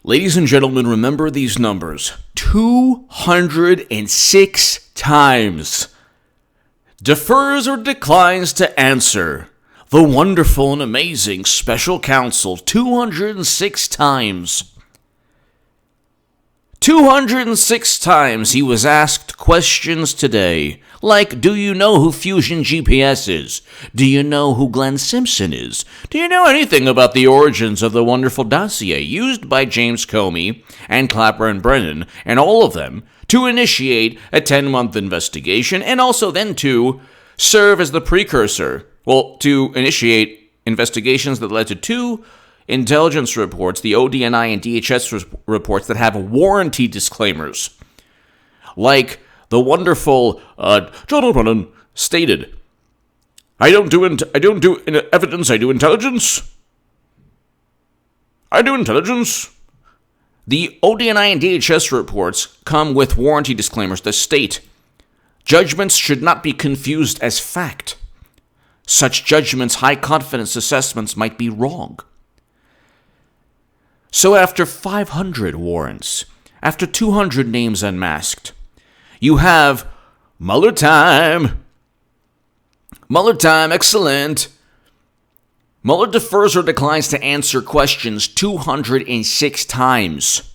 Ladies and gentlemen, remember these numbers. 206 times. Defers or declines to answer. The wonderful and amazing special counsel. 206 times. 206 times he was asked questions today, like, do you know who Fusion GPS is? Do you know who Glenn Simpson is? Do you know anything about the origins of the wonderful dossier used by James Comey and Clapper and Brennan, and all of them, to initiate a 10-month investigation, and also then to serve as the precursor, to initiate investigations that led to two intelligence reports, the ODNI and DHS reports that have warranty disclaimers. Like the wonderful John O'Brien stated, I don't do evidence, I do intelligence. I do intelligence. The ODNI and DHS reports come with warranty disclaimers that state, judgments should not be confused as fact. Such judgments, high confidence assessments might be wrong. So after 500 warrants, after 200 names unmasked, you have Mueller time. Mueller time, excellent. Mueller defers or declines to answer questions 206 times.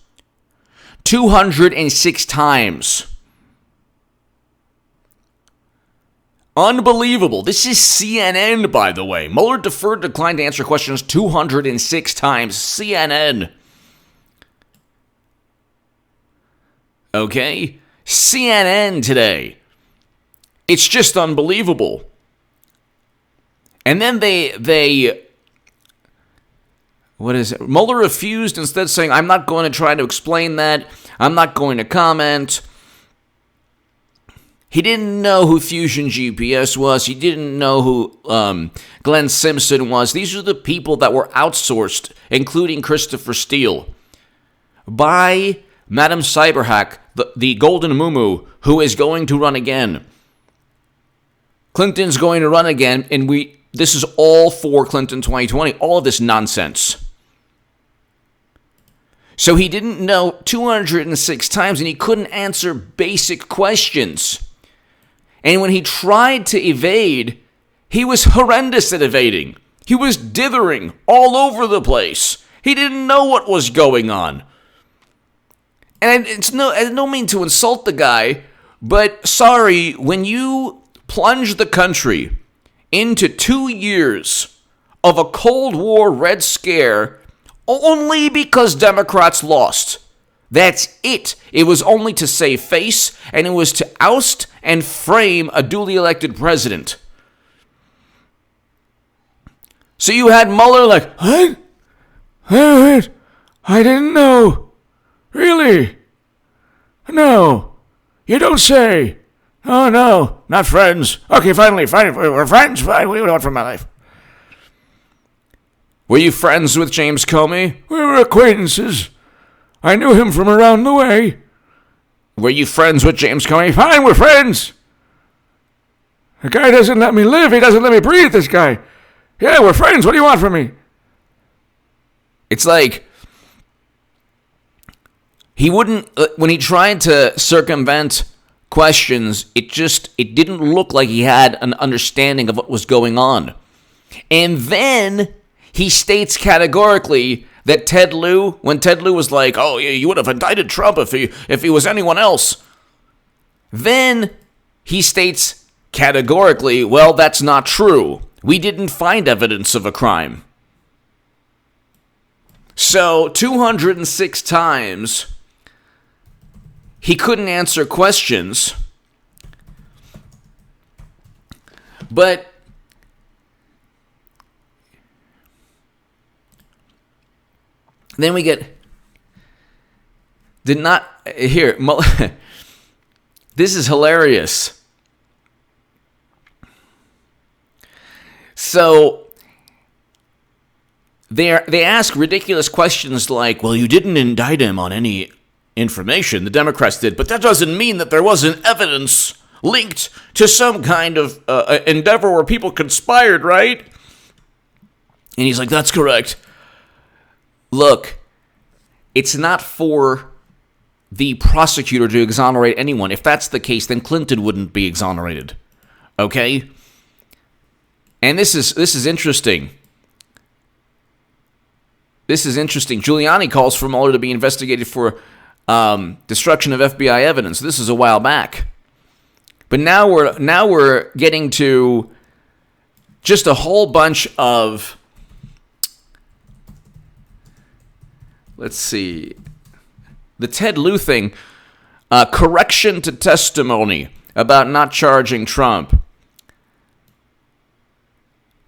206 times. Unbelievable. This is CNN, by the way. Mueller deferred, declined to answer questions 206 times. CNN. Okay? CNN today. It's just unbelievable. And then Mueller refused, instead saying, I'm not going to try to explain that. I'm not going to comment. He didn't know who Fusion GPS was. He didn't know who Glenn Simpson was. These are the people that were outsourced, including Christopher Steele, by Madam Cyberhack, the Golden Muumuu, who is going to run again. Clinton's going to run again, and this is all for Clinton 2020, all of this nonsense. So he didn't know 206 times, and he couldn't answer basic questions. And when he tried to evade, he was horrendous at evading. He was dithering all over the place. He didn't know what was going on. And I don't mean to insult the guy, but sorry, when you plunge the country into 2 years of a Cold War Red Scare only because Democrats lost, that's it. It was only to save face, and it was to oust and frame a duly elected president. So you had Mueller like, what? What? I didn't know. Really? No. You don't say. Oh, no. Not friends. Okay, finally. We're friends. Fine. What do you want from my life? Were you friends with James Comey? We were acquaintances. I knew him from around the way. Were you friends with James Comey? Fine, we're friends. The guy doesn't let me live. He doesn't let me breathe, this guy. Yeah, we're friends. What do you want from me? It's like, he wouldn't, when he tried to circumvent questions, it didn't look like he had an understanding of what was going on. And then he states categorically that when Ted Lieu was like, oh, yeah, you would have indicted Trump if he was anyone else. Then he states categorically, well, that's not true. We didn't find evidence of a crime. So 206 times he couldn't answer questions, but then we get, this is hilarious. So they ask ridiculous questions like, well, you didn't indict him on any information. The Democrats did, but that doesn't mean that there wasn't evidence linked to some kind of endeavor where people conspired, right? And he's like, that's correct. Look, It's not for the prosecutor to exonerate anyone. If that's the case, then Clinton wouldn't be exonerated. Okay? And this is interesting. This is interesting. Giuliani calls for Mueller to be investigated for destruction of FBI evidence. This is a while back. But now we're getting to just a whole bunch of, let's see, the Ted Lieu thing, correction to testimony about not charging Trump.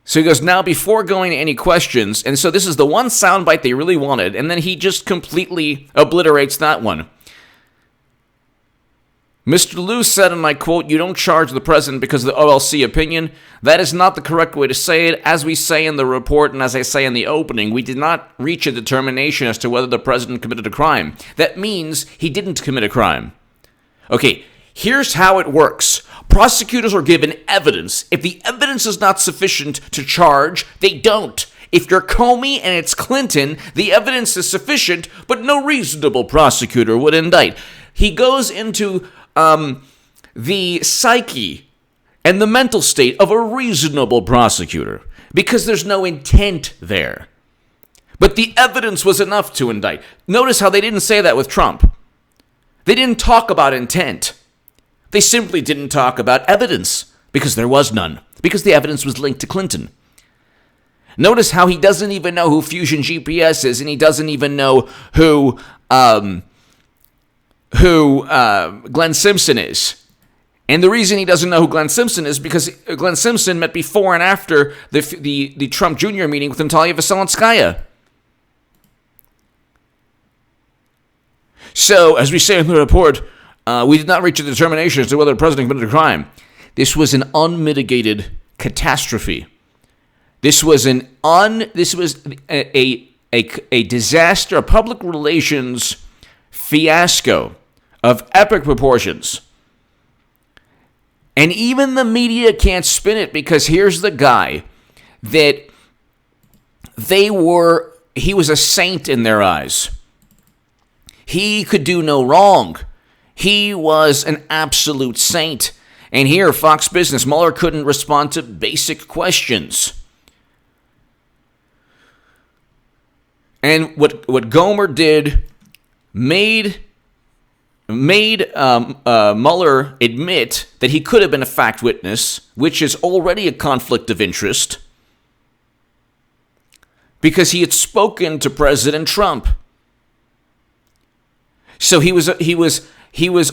So he goes, now before going to any questions, and so this is the one soundbite they really wanted, and then he just completely obliterates that one. Mr. Lieu said, and I quote, "You don't charge the president because of the OLC opinion. That is not the correct way to say it. As we say in the report and as I say in the opening, we did not reach a determination as to whether the president committed a crime. That means he didn't commit a crime." Okay, here's how it works. Prosecutors are given evidence. If the evidence is not sufficient to charge, they don't. If you're Comey and it's Clinton, the evidence is sufficient, but no reasonable prosecutor would indict. He goes into the psyche and the mental state of a reasonable prosecutor because there's no intent there. But the evidence was enough to indict. Notice how they didn't say that with Trump. They didn't talk about intent. They simply didn't talk about evidence because there was none, because the evidence was linked to Clinton. Notice how he doesn't even know who Fusion GPS is, and he doesn't even know who Glenn Simpson is. And the reason he doesn't know who Glenn Simpson is because Glenn Simpson met before and after the Trump Jr. meeting with Natalia Veselnitskaya. So, as we say in the report, we did not reach a determination as to whether the president committed a crime. This was an unmitigated catastrophe. This was a disaster, a public relations fiasco of epic proportions. And even the media can't spin it because here's the guy that he was a saint in their eyes. He could do no wrong. He was an absolute saint. And here, Fox Business, Mueller couldn't respond to basic questions. And what Gomer did made Mueller admit that he could have been a fact witness, which is already a conflict of interest, because he had spoken to President Trump. So he was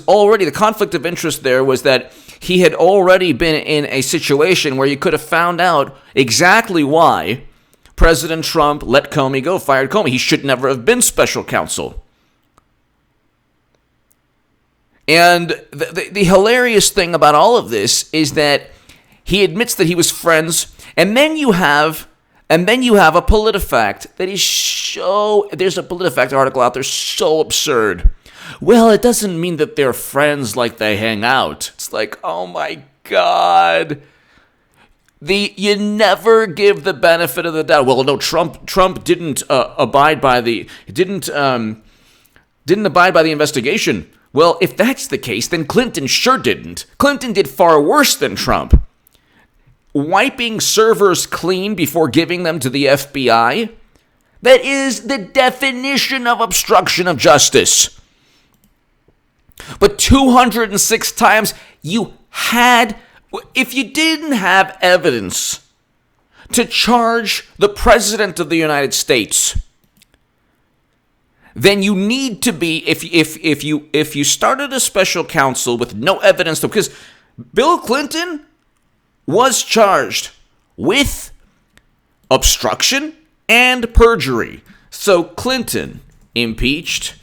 already, the conflict of interest there was that he had already been in a situation where you could have found out exactly why President Trump let Comey go, fired Comey. He should never have been special counsel. And the hilarious thing about all of this is that he admits that he was friends, and then you have a PolitiFact that is so, there's a PolitiFact article out there so absurd. Well, it doesn't mean that they're friends like they hang out. It's like, oh my God. You never give the benefit of the doubt. Well, no, Trump didn't abide by the investigation. Well, if that's the case, then Clinton sure didn't. Clinton did far worse than Trump. Wiping servers clean before giving them to the FBI? That is the definition of obstruction of justice. But 206 times if you didn't have evidence to charge the President of the United States, then you need to be, if you started a special counsel with no evidence, because Bill Clinton was charged with obstruction and perjury. So Clinton impeached,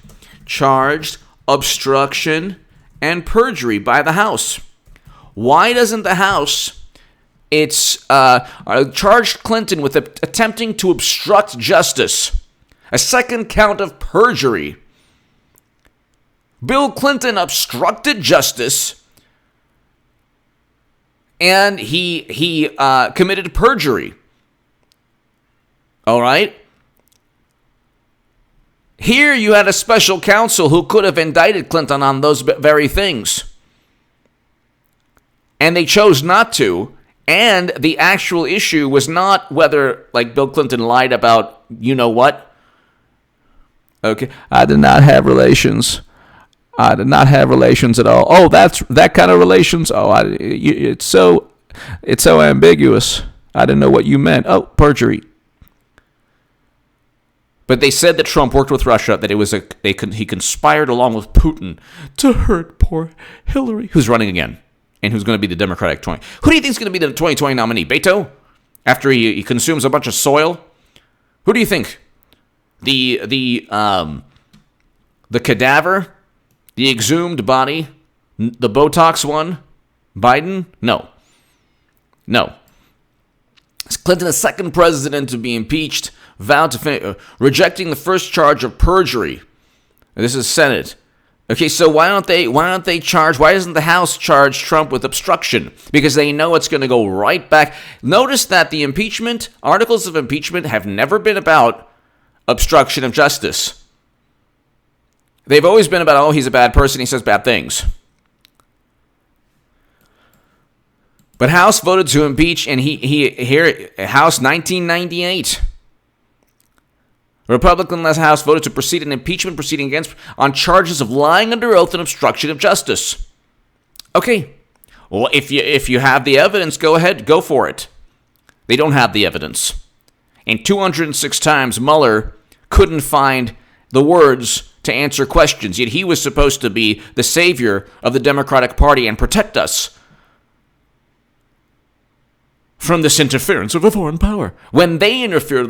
charged, obstruction, and perjury by the House. Why doesn't the House charged Clinton with attempting to obstruct justice? A second count of perjury. Bill Clinton obstructed justice, and he committed perjury. All right? Here you had a special counsel who could have indicted Clinton on those very things. And they chose not to. And the actual issue was not whether, like, Bill Clinton lied about you know what. Okay, I did not have relations. I did not have relations at all. Oh, that's that kind of relations. Oh, it's so ambiguous. I didn't know what you meant. Oh, perjury. But they said that Trump worked with Russia, that it was he conspired along with Putin to hurt poor Hillary, who's running again, and who's going to be the Democratic 20. Who do you think is going to be the 2020 nominee? Beto? After he consumes a bunch of soil? Who do you think? The cadaver? The exhumed body? The Botox one? Biden? No. Is Clinton the second president to be impeached, vowed to rejecting the first charge of perjury? This is Senate. Okay, so why don't they charge? Why doesn't the House charge Trump with obstruction? Because they know it's going to go right back. Notice that the impeachment articles of impeachment have never been about obstruction of justice. They've always been about, oh, he's a bad person, he says bad things. But House voted to impeach, and House 1998. Republican-led House voted to proceed an impeachment proceeding on charges of lying under oath and obstruction of justice. Okay, well, if you have the evidence, go ahead, go for it. They don't have the evidence. And 206 times Mueller couldn't find the words to answer questions, yet he was supposed to be the savior of the Democratic Party and protect us from this interference of a foreign power. When they interfere,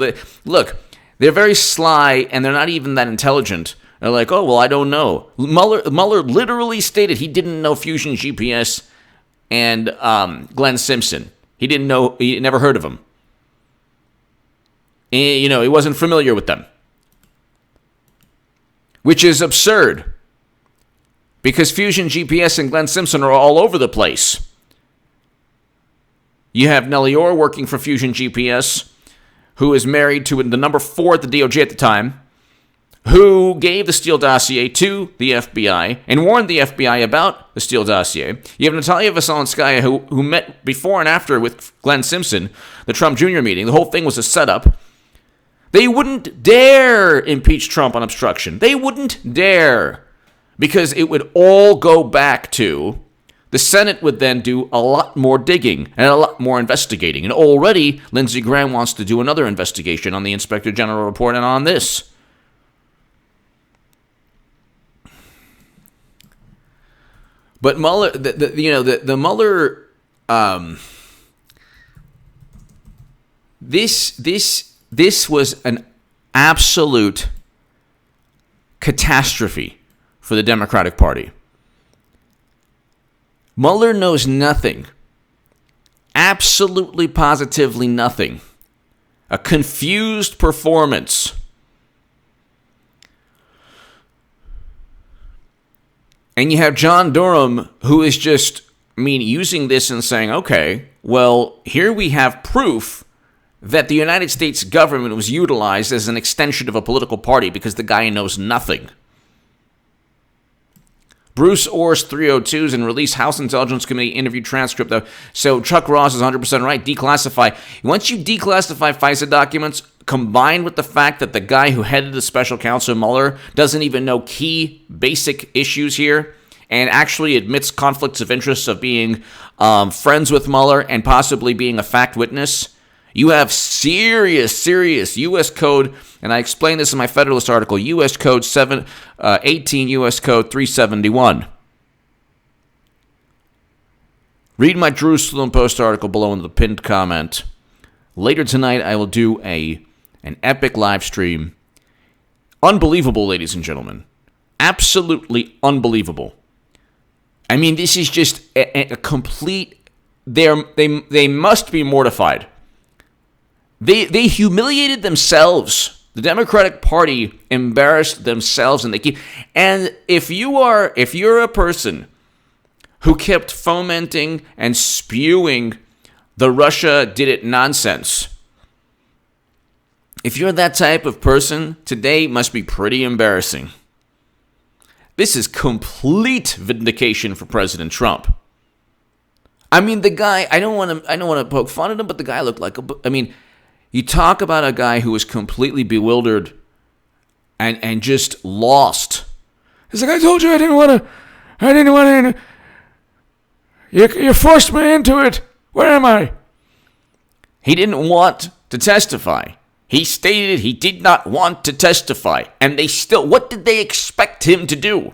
look, they're very sly and they're not even that intelligent. They're like, oh, well, I don't know. Mueller literally stated he didn't know Fusion GPS and Glenn Simpson. He didn't know, he never heard of them. He wasn't familiar with them. Which is absurd. Because Fusion GPS and Glenn Simpson are all over the place. You have Nellie Orr working for Fusion GPS, who is married to the number 4 at the DOJ at the time, who gave the Steele dossier to the FBI and warned the FBI about the Steele dossier. You have Natalia Veselnskaya, who met before and after with Glenn Simpson, the Trump Jr. meeting. The whole thing was a setup. They wouldn't dare impeach Trump on obstruction. They wouldn't dare, because it would all go back to the Senate would then do a lot more digging and a lot more investigating. And already, Lindsey Graham wants to do another investigation on the Inspector General report and on this. But Mueller, the Mueller, this was an absolute catastrophe for the Democratic Party. Mueller knows nothing. Absolutely, positively nothing. A confused performance. And you have John Durham, who is just, using this and saying, okay, well, here we have proof that the United States government was utilized as an extension of a political party because the guy knows nothing. Bruce Orr's 302s and release House Intelligence Committee interview transcript. So Chuck Ross is 100% right. Declassify. Once you declassify FISA documents, combined with the fact that the guy who headed the special counsel, Mueller, doesn't even know key basic issues here and actually admits conflicts of interest of being friends with Mueller and possibly being a fact witness, you have serious U.S. Code, and I explained this in my Federalist article, U.S. Code 18 U.S. Code 371. Read my Jerusalem Post article below in the pinned comment. Later tonight, I will do an epic live stream. Unbelievable, ladies and gentlemen. Absolutely unbelievable. This is just a complete... They must be mortified. They humiliated themselves. The Democratic Party embarrassed themselves, and if you're a person who kept fomenting and spewing the Russia did it nonsense, If you're that type of person, today must be pretty embarrassing. This is complete vindication for President Trump. I mean, the guy, I don't want to poke fun at him, but the guy looked like you talk about a guy who was completely bewildered and just lost. He's like, I told you I didn't want to. You forced me into it. Where am I? He didn't want to testify. He stated he did not want to testify. And what did they expect him to do?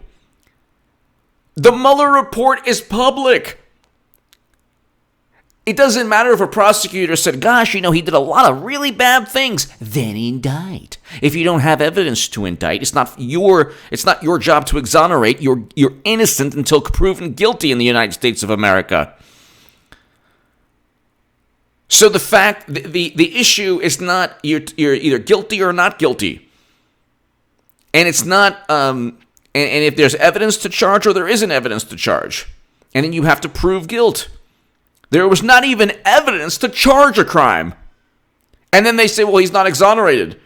The Mueller report is public. It doesn't matter if a prosecutor said, gosh, he did a lot of really bad things. Then indict. If you don't have evidence to indict, it's not your job to exonerate. You're innocent until proven guilty in the United States of America. So the issue is not you're either guilty or not guilty. And it's not, and if there's evidence to charge or there isn't evidence to charge. And then you have to prove guilt. There was not even evidence to charge a crime. And then they say, well, he's not exonerated.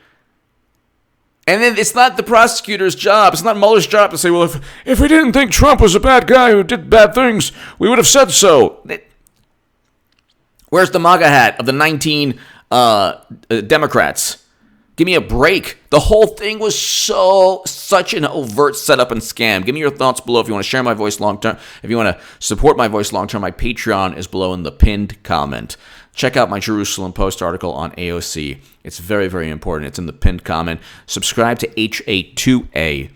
And then it's not the prosecutor's job, it's not Mueller's job to say, well, if we didn't think Trump was a bad guy who did bad things, we would have said so. Where's the MAGA hat of the 19 Democrats? Give me a break. The whole thing was such an overt setup and scam. Give me your thoughts below if you want to share my voice long term. If you want to support my voice long term, my Patreon is below in the pinned comment. Check out my Jerusalem Post article on AOC. It's very, very important. It's in the pinned comment. Subscribe to HA2A.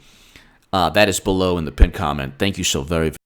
That is below in the pinned comment. Thank you so very, very